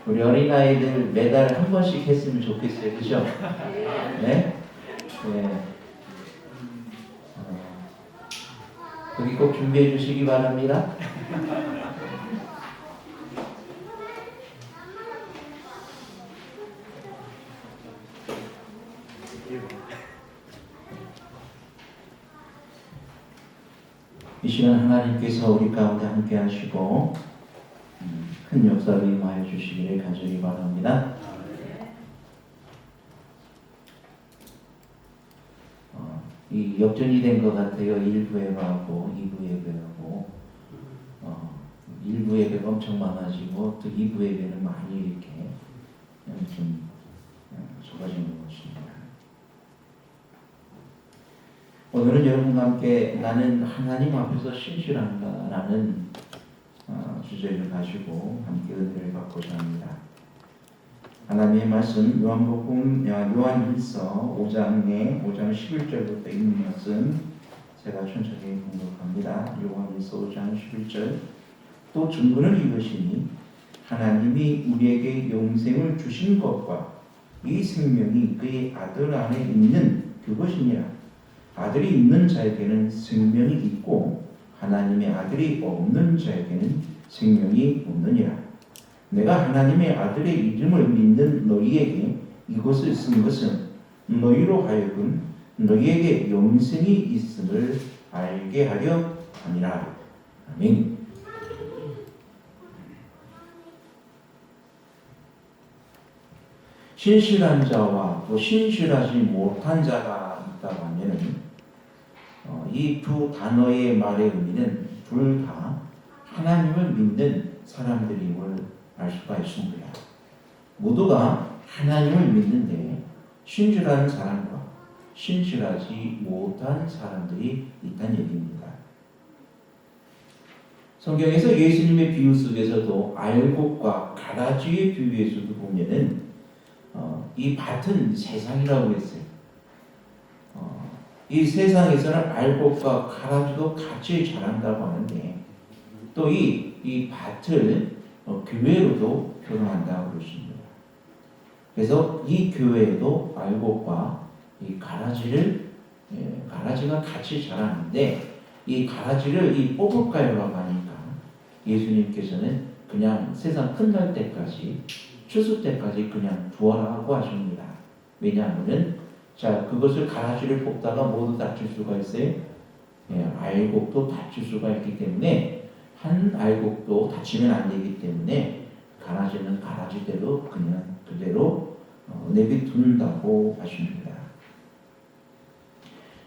우리 어린아이들 매달 한 번씩 했으면 좋겠어요. 그죠? 네? 네. 거기 꼭 준비해 주시기 바랍니다. 이 시간 하나님께서 우리 가운데 함께 하시고 큰 역사를 임하여 주시기를 간절히 바랍니다. 이 역전이 된 것 같아요. 1부 예배하고 2부 예배하고 1부 예배가 엄청 많아지고 또 2부 예배는 많이 이렇게 좀 좁아지는 것입니다. 오늘은 여러분과 함께 나는 하나님 앞에서 신실한가 라는 주제를 가지고 함께 은혜를 받고자 합니다. 하나님의 말씀 요한복음 요한일서 5장 11절부터 있는 것은 제가 천천히 공독합니다. 요한일서 5장 11절 또 증거는 이것이니 하나님이 우리에게 영생을 주신 것과 이 생명이 그의 아들 안에 있는 그것이니라. 아들이 있는 자에게는 생명이 있고 하나님의 아들이 없는 자에게는 생명이 없느니라. 내가 하나님의 아들의 이름을 믿는 너희에게 이것을 쓴 것은 너희로 하여금 너희에게 영생이 있음을 알게 하려 함이라. 아멘. 신실한 자와 또 신실하지 못한 자가 있다고 하면 이 두 단어의 말의 의미는 둘 다 하나님을 믿는 사람들임을 알 수가 있습니다. 모두가 하나님을 믿는데 신실한 사람과 신실하지 못한 사람들이 있다는 얘기입니다. 성경에서 예수님의 비유 속에서도 알곡과 가라지의 비유에서도 보면은 이 밭은 세상이라고 했어요. 이 세상에서는 알곡과 가라지도 같이 자란다고 하는데 또 이 밭을 교회로도 표현한다고 그러십니다. 그래서 이 교회에도 알곡과 이 가라지가 같이 자라는데 이 가라지를 뽑을까요라고 하니까 예수님께서는 그냥 세상 끝날 때까지 추수 때까지 그냥 두어라고 하십니다. 왜냐하면은 그것을 가라지를 뽑다가 모두 다칠 수가 있어요. 알곡도 다칠 수가 있기 때문에 한 알곡도 다치면 안 되기 때문에 가라지는 가라지대로 그냥 그대로 내비둔다고 하십니다.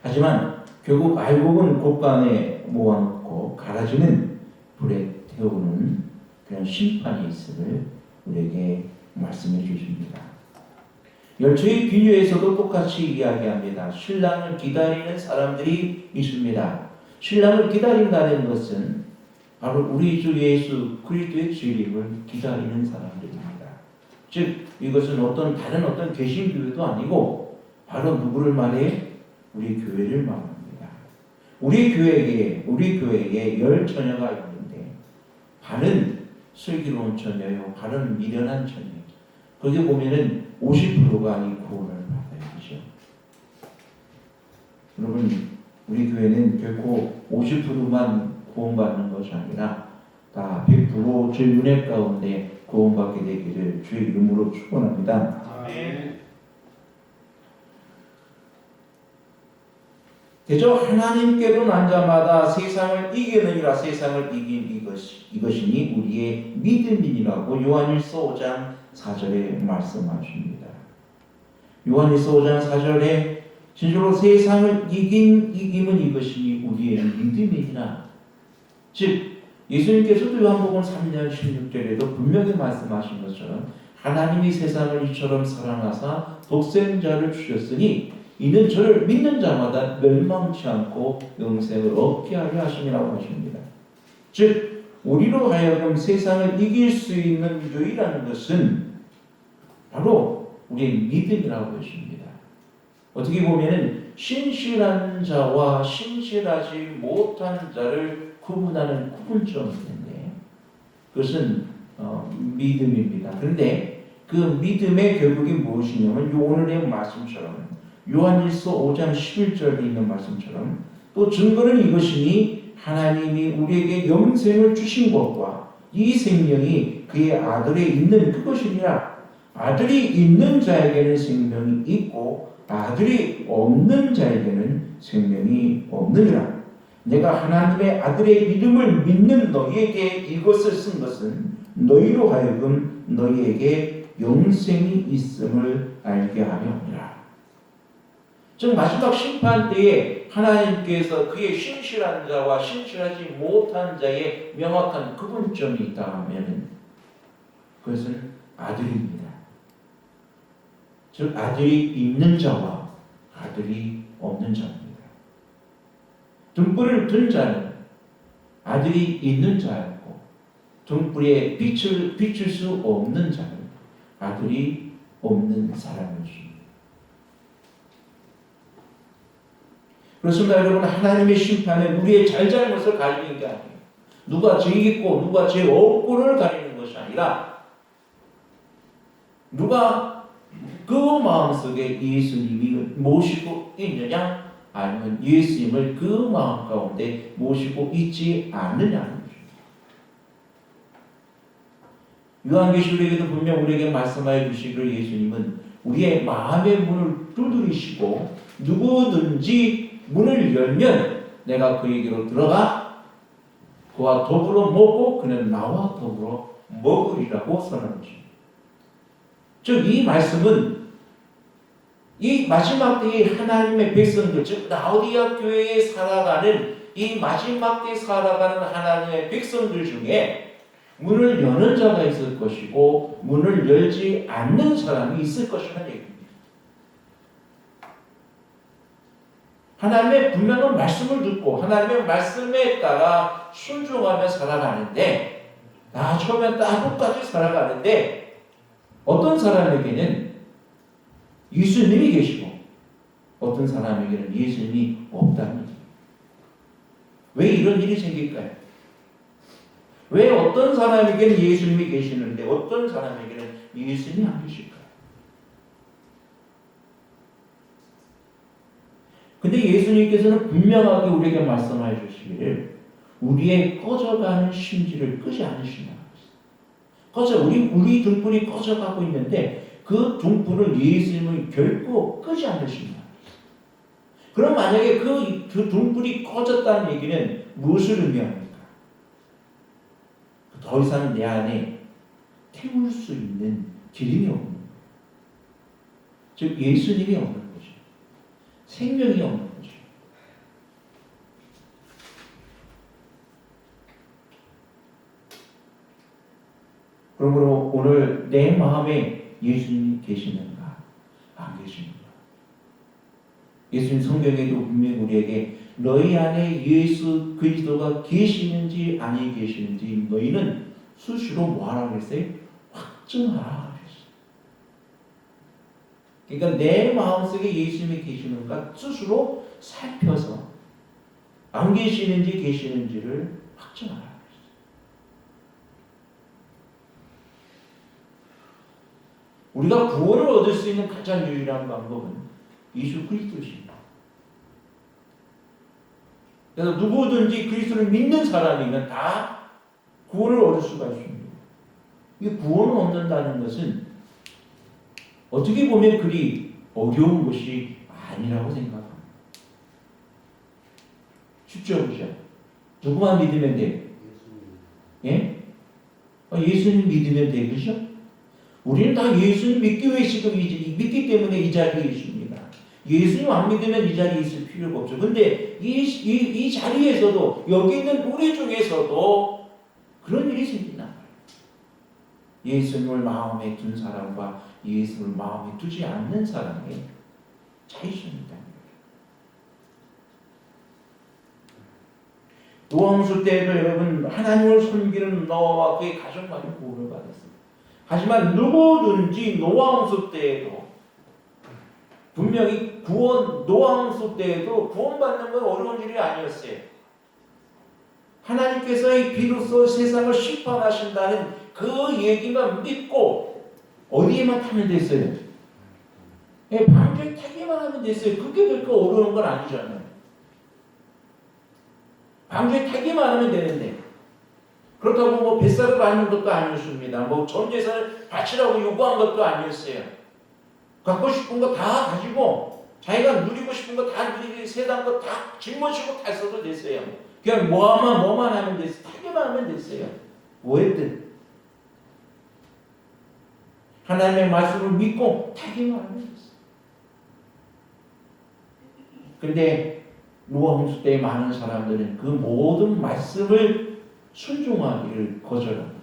하지만 결국 알곡은 곳간에 모아놓고 가라지는 불에 태우는 그런 심판이 있음을 우리에게 말씀해 주십니다. 열처의 비유에서도 똑같이 이야기합니다. 신랑을 기다리는 사람들이 있습니다. 신랑을 기다린다는 것은 바로 우리 주 예수 그리스도의 재림을 기다리는 사람들입니다. 즉 이것은 다른 어떤 개신 교회도 아니고 바로 누구를 말해? 우리 교회를 말합니다. 우리 교회에 10처녀가 있는데 바른 슬기로운 처녀요, 바른 미련한 처녀. 거기 보면은 50%가 이 구원을 받아요. 그죠? 여러분, 우리 교회는 결코 50%만 구원받는 것이 아니라 다 100% 제 은혜 가운데 구원받게 되기를 주의 이름으로 축원합니다. 아멘. 대저 하나님께로 난 자마다 세상을 이기느니라. 세상을 이긴 이것이니 우리의 믿음이라고 요한일서 5장 4절에 말씀하십니다. 요한일서 5장 4절에 진실로 세상을 이김은 이것이니 우리의 믿음이니라. 즉 예수님께서도 요한복음 3장 16절에도 분명히 말씀하신 것처럼 하나님이 세상을 이처럼 사랑하사 독생자를 주셨으니 이는 저를 믿는 자마다 멸망치 않고 영생을 얻게 하려 하심이라고 하십니다. 즉 우리로 하여금 세상을 이길 수 있는 유일한 것은 바로 우리의 믿음이라고 하십니다. 어떻게 보면 신실한 자와 신실하지 못한 자를 구분하는 구분점이 있는데 그것은 믿음입니다. 그런데 그 믿음의 결국이 무엇이냐면 오늘의 말씀처럼 요한일서 5장 11절에 있는 말씀처럼 또 증거는 이것이니 하나님이 우리에게 영생을 주신 것과 이 생명이 그의 아들에 있는 그것이니라. 아들이 있는 자에게는 생명이 있고 아들이 없는 자에게는 생명이 없느니라. 내가 하나님의 아들의 이름을 믿는 너희에게 이것을 쓴 것은 너희로 하여금 너희에게 영생이 있음을 알게 하려 함이라. 즉 마지막 심판 때에 하나님께서 그의 신실한 자와 신실하지 못한 자의 명확한 구분점이 있다 하면 그것은 아들입니다. 즉 아들이 있는 자와 아들이 없는 자입니다. 등불을 든 자는 아들이 있는 자였고 등불에 빛을 비출 수 없는 자는 아들이 없는 사람이십니다. 그렇습니다. 여러분, 하나님의 심판은 우리의 잘잘못을 가리는 게 아니에요. 누가 죄 있고 누가 죄 없고를 가리는 것이 아니라 누가 그 마음속에 예수님이 모시고 있느냐 아니면 예수님을 그 마음 가운데 모시고 있지 않느냐는 것입니다. 요한계시록에도 분명 우리에게 말씀하여 주시기를 예수님은 우리의 마음의 문을 두드리시고 누구든지 문을 열면 내가 그에게로 들어가 그와 더불어 먹고 그는 나와 더불어 먹으리라고 선언하십니다. 즉 이 말씀은 이 마지막 때의 하나님의 백성들, 즉 라오디아 교회에 살아가는 이 마지막 때에 살아가는 하나님의 백성들 중에 문을 여는 자가 있을 것이고 문을 열지 않는 사람이 있을 것이라는 얘기입니다. 하나님의 분명한 말씀을 듣고 하나님의 말씀에 따라 순종하며 살아가는데 처음에 따로까지 살아가는데 어떤 사람에게는 예수님이 계시고 어떤 사람에게는 예수님이 없답니다. 왜 이런 일이 생길까요? 왜 어떤 사람에게는 예수님이 계시는데 어떤 사람에게는 예수님이 안 계실까요? 근데 예수님께서는 분명하게 우리에게 말씀해 주시기를 우리의 꺼져가는 심지를 끄지 않으신다. 우리 등불이 꺼져가고 있는데 그 등불을 예수님은 결코 끄지 않으신다. 그럼 만약에 그 등불이 꺼졌다는 얘기는 무엇을 의미합니까? 더 이상 내 안에 태울 수 있는 기름이 없는 거예요. 즉 예수님이 없는 거죠. 생명이 없는 거죠. 그러므로 오늘 내 마음에 예수님이 계시는가? 안 계시는가? 예수님 성경에도 분명히 우리에게 너희 안에 예수 그리스도가 계시는지 아니 계시는지 너희는 수시로 뭐하라 그랬어요? 확증하라 그랬어요. 그러니까 내 마음속에 예수님이 계시는가 스스로 살펴서 안 계시는지 계시는지를 확증하라. 우리가 구원을 얻을 수 있는 가장 유일한 방법은 예수 그리스도십니다. 그래서 누구든지 그리스도를 믿는 사람이면 다 구원을 얻을 수가 있습니다. 이 구원을 얻는다는 것은 어떻게 보면 그리 어려운 것이 아니라고 생각합니다. 쉽죠, 그죠? 누구만 믿으면 돼? 예? 예수님 믿으면 돼, 그죠? 우리는 다 예수님 믿기 위해 지금 믿기 때문에 이 자리에 있습니다. 예수님 안 믿으면 이 자리에 있을 필요가 없죠. 근데 이 자리에서도 여기 있는 우리 중에서도 그런 일이 생긴단 말이에요. 예수님을 마음에 둔 사람과 예수님을 마음에 두지 않는 사람의 차이십니다. 노홍수 때도 여러분 하나님을 섬기는 노아와 그의 가족만이 구원을 받았습니다. 하지만 누구든지 노아홍수 때에도 분명히 노아홍수 때에도 구원받는 건 어려운 일이 아니었어요. 하나님께서 비로소 세상을 심판하신다는 그 얘기만 믿고 어디에만 타면 됐어요? 방주에 타기만 하면 됐어요. 그게 그렇게 어려운 건 아니잖아요. 방주에 타기만 하면 되는데 그렇다고 뭐 뱃살을 받는 것도 아니었습니다. 뭐 전 재산을 바치라고 요구한 것도 아니었어요. 갖고 싶은 거 다 가지고 자기가 누리고 싶은 거 다 누리고 세상 거 다 짊어지고 다 써도 됐어요. 그냥 뭐만 하면 됐어요. 타기만 하면 됐어요. 뭐했든 하나님의 말씀을 믿고 타기만 하면 됐어요. 근데 노아 홍수 때 많은 사람들은 그 모든 말씀을 순종하기를 거절합니다.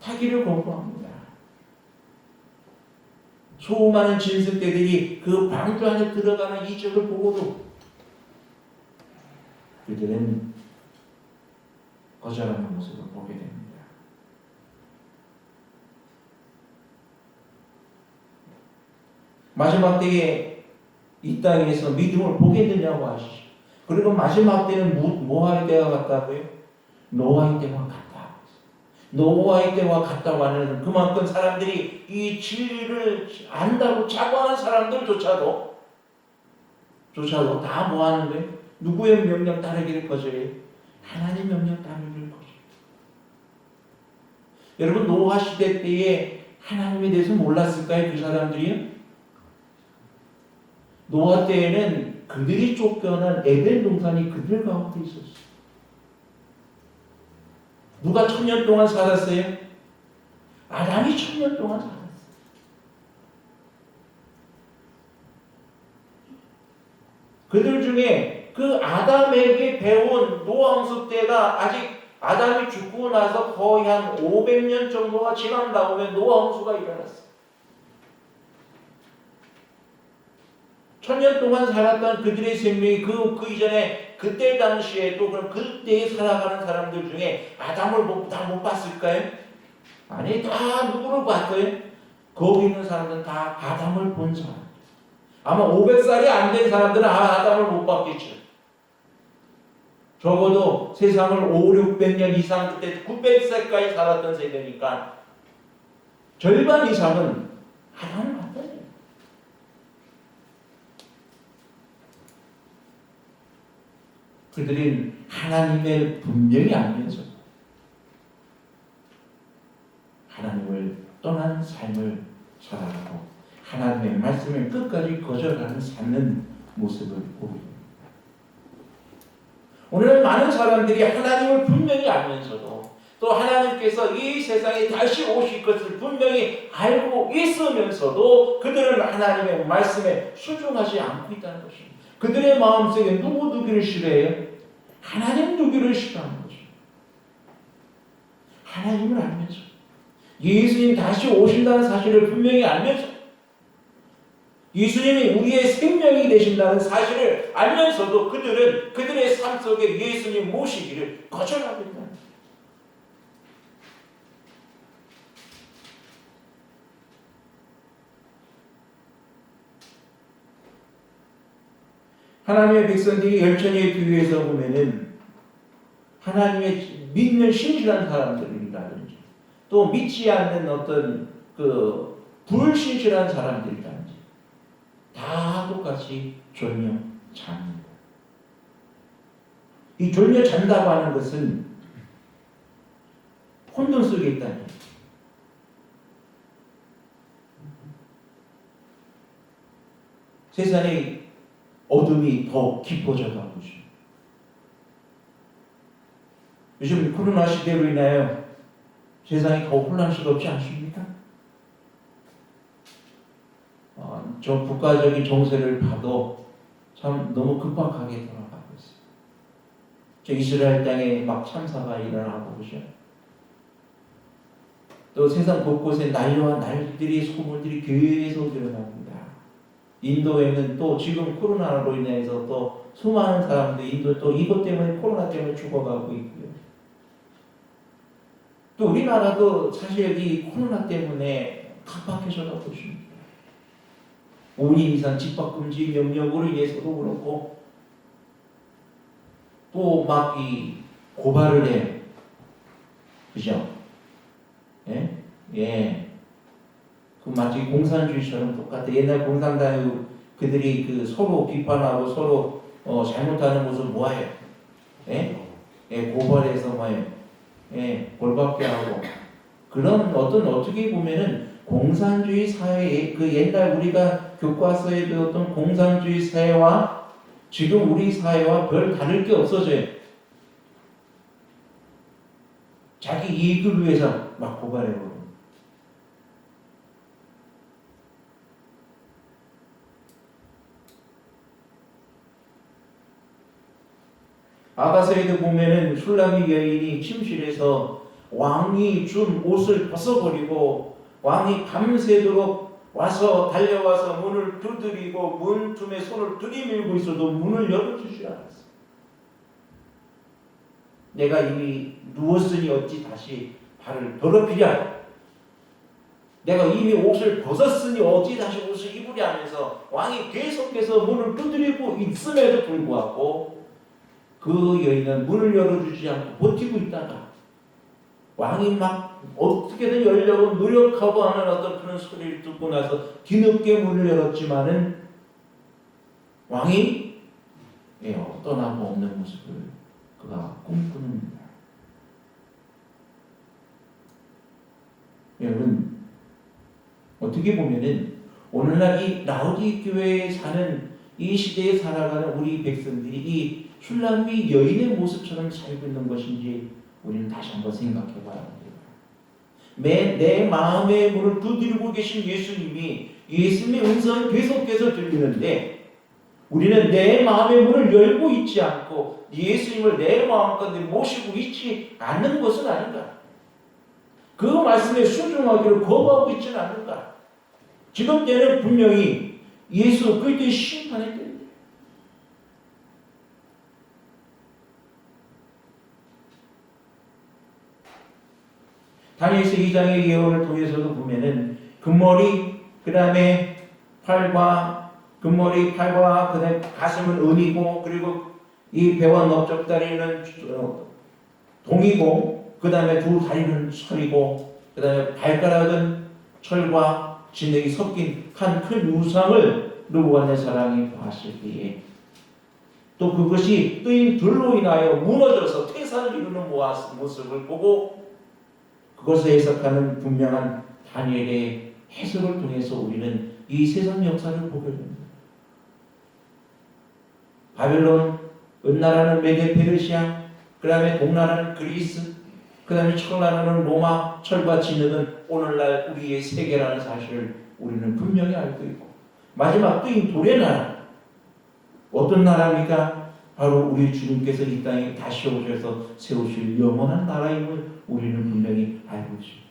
타기를 거부합니다. 수많은 진흙대들이 그 방주 안에 들어가는 이적을 보고도 그들은 거절하는 모습을 보게 됩니다. 마지막 때에 이 땅에서 믿음을 보겠느냐고 하시죠. 그리고 마지막 때는 뭐할 때와 같다고요? 노아의 때와 같다. 노아의 때와 같다고 하는 그만큼 사람들이 이 진리를 안다고 자부하는 사람들조차도 다 뭐하는 거예요? 누구의 명령 따르기를 거절해요? 하나님 명령 따르기를 거절해요. 여러분 노아 시대 때에 하나님에 대해서 몰랐을까요? 그 사람들이요? 노아 때에는 그들이 쫓겨난 에덴 동산이 그들 가운데 있었어요. 누가 1000년 동안 살았어요? 아담이 1000년 동안 살았어요. 그들 중에 그 아담에게 배운 노아 홍수 때가 아직 아담이 죽고 나서 거의 한 500년 정도가 지난 다음에 노아 홍수가 일어났어요. 1000년 동안 살았던 그들의 생명이 그 이전에 그때 당시에도 그럼 그때에 살아가는 사람들 중에 아담을 다 못 봤을까요? 아니 다 누구를 봤어요? 거기 있는 사람들은 다 아담을 본 사람. 아마 500살이 안 된 사람들은 아담을 못 봤겠죠. 적어도 세상을 500-600년 이상 그때 900살까지 살았던 세대니까 절반 이상은 아담을 봤다는 거예요. 그들은 하나님을 분명히 알면서 하나님을 떠난 삶을 살아가고 하나님의 말씀을 끝까지 거절하는 삶는 모습을 보입니다. 오늘 많은 사람들이 하나님을 분명히 알면서도 또 하나님께서 이 세상에 다시 오실 것을 분명히 알고 있으면서도 그들은 하나님의 말씀에 순종하지 않고 있다는 것입니다. 그들의 마음속에 누구 두기를 싫어해요? 하나님 두기를 싫어하는 것입니다. 하나님을 알면서 예수님 다시 오신다는 사실을 분명히 알면서 예수님이 우리의 생명이 되신다는 사실을 알면서도 그들은 그들의 삶 속에 예수님 모시기를 거절하고 있다. 하나님의 백성들이 열천에 비유해서 보면은 하나님의 믿는 신실한 사람들이라든지 또 믿지 않는 어떤 그 불신실한 사람들이라든지 다 똑같이 졸며 잡니다. 이 졸며 잔다고 하는 것은 혼돈 속에 있다는 거예요. 세상에 어둠이 더 깊어져 가고 있습니다. 요즘 코로나 시대로 인하여 세상이 더 혼란스럽지 않습니까? 저 국가적인 정세를 봐도 참 너무 급박하게 돌아가고 있어요. 저 이스라엘 땅에 막 참사가 일어나고 그러죠. 또 세상 곳곳에 난리와 난리들이 소문들이 계속 일어납니다. 인도에는 또 지금 코로나로 인해서 또 수많은 사람들이 인도 또 이것 때문에 코로나 때문에 죽어가고 있고요. 또 우리나라도 사실 이 코로나 때문에 각박해져 가고 있습니다. 5인 이상 집합금지 명령으로 인해서도 그렇고 또 막 이 고발을 해. 그죠? 예? 예. 그 마치 공산주의처럼 똑같아. 옛날 공산당 그들이 그 서로 비판하고 서로 잘못하는 모습 뭐해요? 예? 예, 고발해서 뭐예요? 예, 벌받게 하고 그런 어떻게 보면은 공산주의 사회의 그 옛날 우리가 교과서에 배웠던 공산주의 사회와 지금 우리 사회와 별 다를 게 없어져요. 자기 이익을 위해서 막 고발해버려. 아가서에도 보면은 술람이 여인이 침실에서 왕이 준 옷을 벗어버리고 왕이 밤새도록 와서 달려와서 문을 두드리고 문 틈에 손을 들이밀고 있어도 문을 열어주지 않았어. 내가 이미 누웠으니 어찌 다시 발을 더럽히랴. 내가 이미 옷을 벗었으니 어찌 다시 옷을 입으랴 하면서 왕이 계속해서 문을 두드리고 있음에도 불구하고 그 여인은 문을 열어주지 않고 버티고 있다가 왕이 막 어떻게든 열려고 노력하고 하는 어떤 그런 소리를 듣고 나서 뒤늦게 문을 열었지만은 왕이 떠나고 없는 모습을 그가 꿈꾸는 거야. 여러분 어떻게 보면은 오늘날 이 라오디 교회에 사는 이 시대에 살아가는 우리 백성들이 이 슐람미 여인의 모습처럼 살고 있는 것인지 우리는 다시 한번 생각해 봐야 합니다. 내 마음의 문을 두드리고 계신 예수님의 음성은 계속해서 들리는데 우리는 내 마음의 문을 열고 있지 않고 예수님을 내 마음 가운데 모시고 있지 않는 것은 아닌가? 그 말씀에 순종하기를 거부하고 있지는 않는가? 지금 때는 분명히 예수 그리스도의 심판의 때입니다. 다니엘서 2장의 예언을 통해서도 보면은 금머리 그 다음에 팔과 금머리 팔과 그 다음에 가슴은 은이고 그리고 이 배와 넓적다리는 동이고 그 다음에 두 다리는 철이고 그 다음에 발가락은 철과 진흙이 섞인 한 큰 우상을 느부갓네살이 봤을 때에 또 그것이 뜨인 들로 인하여 무너져서 태산을 이루는 모습을 보고 그것을 해석하는 분명한 다니엘의 해석을 통해서 우리는 이 세상 역사를 보게 됩니다. 바벨론, 은나라는 메데 페르시아, 그 다음에 동나라는 그리스, 그 다음에 철나라는 로마, 철과 진흙은 오늘날 우리의 세계라는 사실을 우리는 분명히 알고 있고 마지막 뜨인 돌의 나라 어떤 나라입니까? 바로 우리 주님께서 이 땅에 다시 오셔서 세우실 영원한 나라임을 우리는 분명히 알고 있습니다.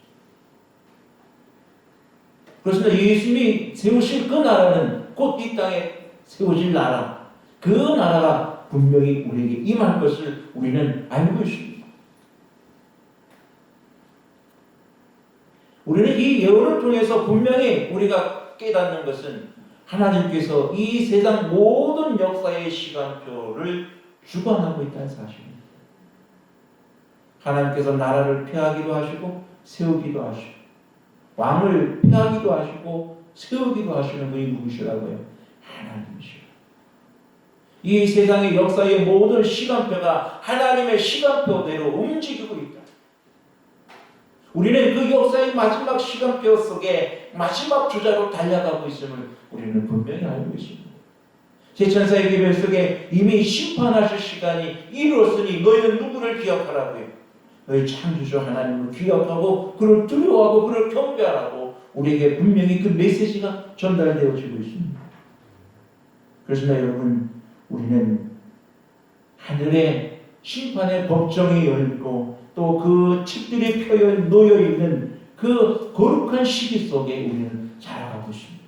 그렇습니다. 예수님이 세우실 그 나라는 곧 이 땅에 세우실 나라 그 나라가 분명히 우리에게 임할 것을 우리는 알고 있습니다. 우리는 이 예언을 통해서 분명히 우리가 깨닫는 것은 하나님께서 이 세상 모든 역사의 시간표를 주관하고 있다는 사실입니다. 하나님께서 나라를 폐하기도 하시고 세우기도 하시고 왕을 폐하기도 하시고 세우기도 하시는 분이 누구시라고요? 하나님이시라. 이 세상의 역사의 모든 시간표가 하나님의 시간표대로 움직이고 있다. 우리는 그 역사의 마지막 시간표 속에 마지막 주자로 달려가고 있음을 우리는 분명히 알고 있습니다. 제천사의 기별 속에 이미 심판하실 시간이 이루었으니 너희는 누구를 기억하라고요? 너희 창조주 하나님을 기억하고 그를 두려워하고 그를 경배하라고 우리에게 분명히 그 메시지가 전달되어지고 있습니다. 그렇습니다. 여러분 우리는 하늘의 심판의 법정이 열리고 또 그 칩들이 놓여 있는 그 거룩한 시기 속에 우리는 살아가고 있습니다.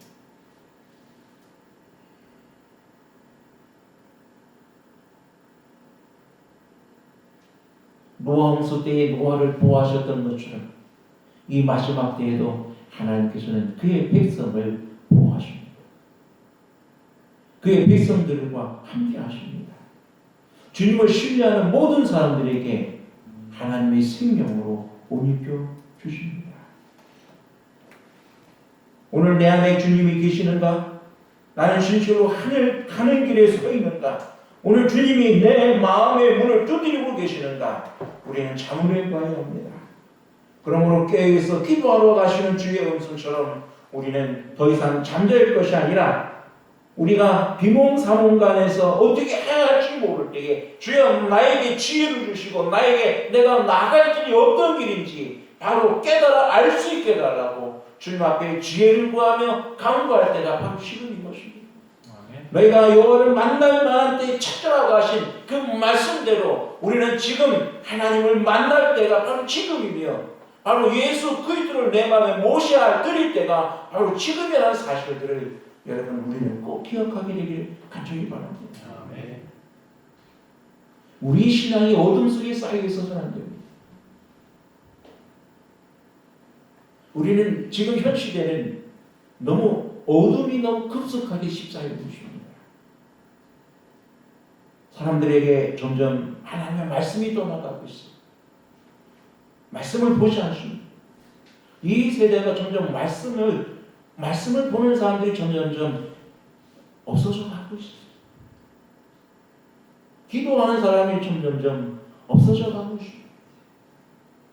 노아 홍수 때에 노아를 보호하셨던 것처럼 이 마지막 때에도 하나님께서는 그의 백성을 보호하십니다. 그의 백성들과 함께 하십니다. 주님을 신뢰하는 모든 사람들에게 하나님의 생명으로 옷 입혀 주십니다. 오늘 내 안에 주님이 계시는가? 나는 진실로 하늘 가는 길에 서 있는가? 오늘 주님이 내 마음의 문을 두드리고 계시는가? 우리는 자문해 봐야 합니다. 그러므로 깨어서 기도하러 가시는 주의 음성처럼 우리는 더 이상 잠잘 것이 아니라 우리가 비몽사몽간에서 어떻게 해야 할지 모를 때에 주여 나에게 지혜를 주시고 나에게 내가 나갈 길이 어떤 길인지 바로 깨달아 알 수 있게 해달라고 주님 앞에 지혜를 구하며 간구할 때가 바로 지금인 것입니다. 너희가 여호와를 만날 만한 때에 찾으라고 하신 그 말씀대로 우리는 지금 하나님을 만날 때가 바로 지금이며 바로 예수 그리스도를 내 마음에 모셔야 드릴 때가 바로 지금이라는 사실들을 여러분 우리는 꼭 기억하게 되길 간절히 바랍니다. 아멘. 우리 신앙이 어둠 속에 쌓여 있어서는 안 됩니다. 우리는 지금 현 시대는 너무 어둠이 너무 급속하게 휩싸여 있습니다. 사람들에게 점점 하나님의 말씀이 떠나가고 있어요. 말씀을 보지 않습니다. 이 세대가 점점 말씀을 보는 사람들이 점점 없어져 가고 있어요. 기도하는 사람이 점점 없어져 가고 있어요.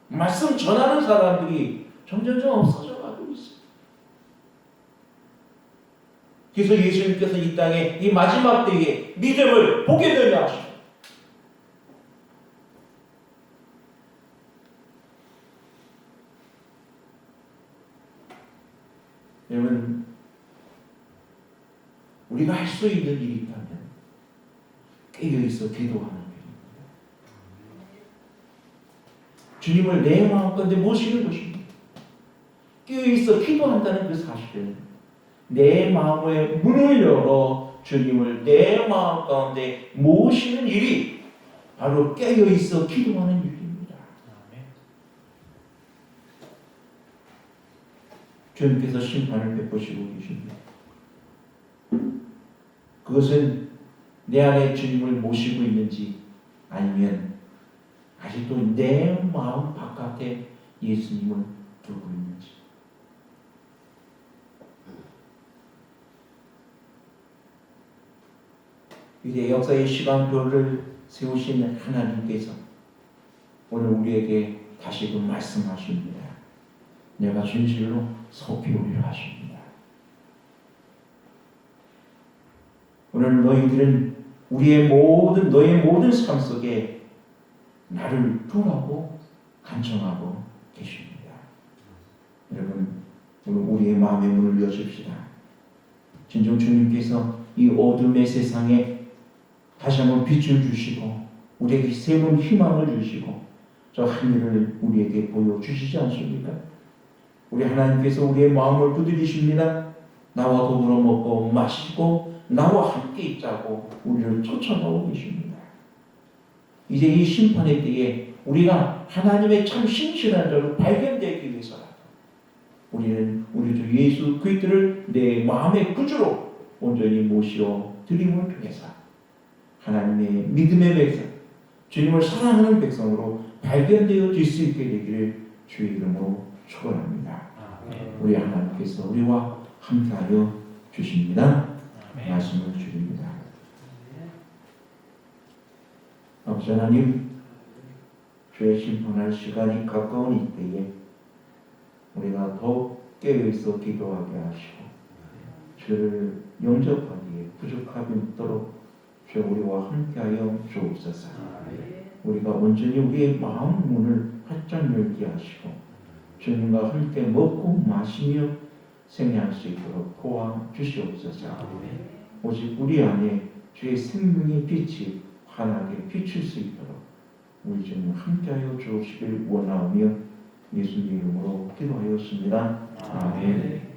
말씀 전하는 사람들이 점점 없어져 가고 있어요. 그래서 예수님께서 이 땅에 이 마지막 때에 믿음을 보게 되려 하십니다. 여러분, 우리가 할 수 있는 일이 있다면 깨어있어 기도하는 일입니다. 주님을 내 마음 가운데 모시는 것입니다. 깨어있어 기도한다는 그 사실은 내 마음의 문을 열어 주님을 내 마음 가운데 모시는 일이 바로 깨어있어 기도하는 일입니다. 주님께서 심판을 베푸시고 계십니다. 그것은 내 안에 주님을 모시고 있는지 아니면 아직도 내 마음 바깥에 예수님을 두고 있는지. 이제 역사의 시간표를 세우신 하나님께서 오늘 우리에게 다시금 말씀하십니다. 내가 진실로 속히 오리라 하십니다. 오늘 너희들은 너의 모든 삶 속에 나를 두라고 간청하고 계십니다. 여러분, 오늘 우리의 마음의 문을 여십시다. 진정 주님께서 이 어둠의 세상에 다시 한번 빛을 주시고 우리에게 새로운 희망을 주시고 저 하늘을 우리에게 보여주시지 않습니까? 우리 하나님께서 우리의 마음을 두드리십니다. 나와 더불어 먹고 마시고 나와 함께 있자고 우리를 초청하고 계십니다. 이제 이 심판의 때에 우리가 하나님의 참 신실한 자로 발견되기 위해서라도 우리는 우리 주 예수 그리스도를 내 마음의 구주로 온전히 모시어 드림을 통해서 하나님의 믿음의 백성, 주님을 사랑하는 백성으로 발견되어질 수 있게 되기를 주의 이름으로 축원합니다. 우리 하나님께서 우리와 함께하여 주십니다. 말씀을 드립니다. 아버지 하나님, 주의 심판할 시간이 가까운 이때에 우리가 더욱 깨어있어 기도하게 하시고 주를 영접하기에 부족함이 없도록 주 우리와 함께하여 주옵소서. 우리가 온전히 우리의 마음 문을 활짝 열게 하시고 주님과 함께 먹고 마시며 생애할 수 있도록 도와주시옵소서. 오직 우리 안에 주의 생명의 빛이 환하게 비칠 수 있도록 우리 주님 함께하여 주시길 원하며 예수님 이름으로 기도하였습니다. 아멘.